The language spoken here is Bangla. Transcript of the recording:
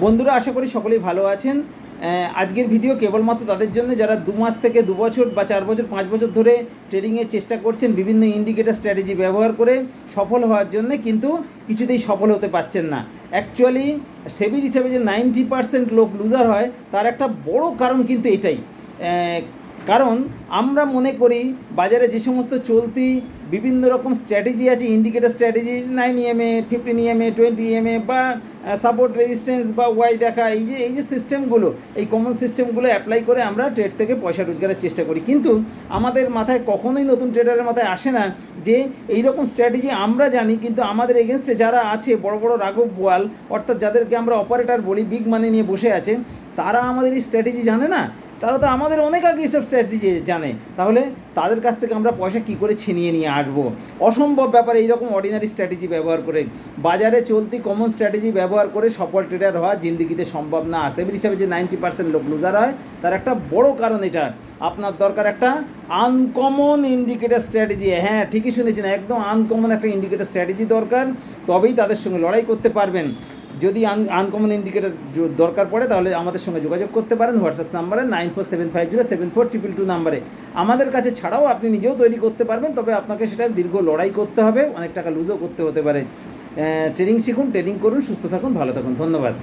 বন্ধুরা, আশা করি সকলেই ভালো আছেন। আজকের ভিডিও কেবলমাত্র তাদের জন্য যারা 2 মাস থেকে 2 বছর বা 4 বছর 5 বছর ধরে ট্রেডিংয়ের চেষ্টা করছেন বিভিন্ন ইন্ডিকেটর স্ট্র্যাটেজি ব্যবহার করে সফল হওয়ার জন্য, কিন্তু কিছুতেই সফল হতে পারছেন না। অ্যাকচুয়ালি সেবির হিসেবে যে 90% লোক লুজার হয় তার একটা বড় কারণ কিন্তু এটাই। কারণ আমরা মনে করি বাজারে যে সমস্ত চলতি বিভিন্ন রকম স্ট্র্যাটেজি আছে, indicator strategy 9 EMA 15 EMA 20 EMA বা সাপোর্ট রেজিস্ট্যান্স বা ওয়াই দেখা, এই যে সিস্টেমগুলো, এই কমন সিস্টেমগুলো অ্যাপ্লাই করে আমরা ট্রেড থেকে পয়সা রোজগারের চেষ্টা করি। কিন্তু আমাদের মাথায় কখনোই নতুন ট্রেডারের মাথায় আসে না যে এই রকম স্ট্র্যাটেজি আমরা জানি, কিন্তু আমাদের এগেনস্টে যারা আছে বড় বড় রাঘব বোয়াল, অর্থাৎ যাদেরকে আমরা অপারেটর বলি, বিগ মানি নিয়ে বসে আছে, তারা আমাদের এই স্ট্র্যাটেজি জানে না। তারা তো আমাদের অনেক আগে এইসব স্ট্র্যাটেজি জানে। তাহলে তাদের কাছ থেকে আমরা পয়সা কী করে ছিনিয়ে নিয়ে আসবো? অসম্ভব ব্যাপার। এইরকম অর্ডিনারি স্ট্র্যাটেজি ব্যবহার করে, বাজারে চলতি কমন স্ট্র্যাটেজি ব্যবহার করে সফল ট্রেডার হওয়া জিন্দিগিতে সম্ভব না। সেবির হিসাবে যে 90% লোক লুজার হয় তার একটা বড় কারণ এটা। আপনার দরকার একটা আনকমন ইন্ডিকেটার স্ট্র্যাটেজি। হ্যাঁ, ঠিকই শুনেছেন, একদম আনকমন একটা ইন্ডিকেটার স্ট্র্যাটেজি দরকার, তবেই তাদের সঙ্গে লড়াই করতে পারবেন। যদি আনকমন ইন্ডিকেটার দরকার পড়ে তাহলে আমাদের সঙ্গে যোগাযোগ করতে পারেন হোয়াটসঅ্যাপ নাম্বারে 9475074222 নাম্বারে। আমাদের কাছে ছাড়াও আপনি নিজেও তৈরি করতে পারবেন, তবে আপনাকে সেটা দীর্ঘ লড়াই করতে হবে, অনেক টাকা লুজও করতে হতে পারে। ট্রেডিং শিখুন, ট্রেডিং করুন, সুস্থ থাকুন, ভালো থাকুন। ধন্যবাদ।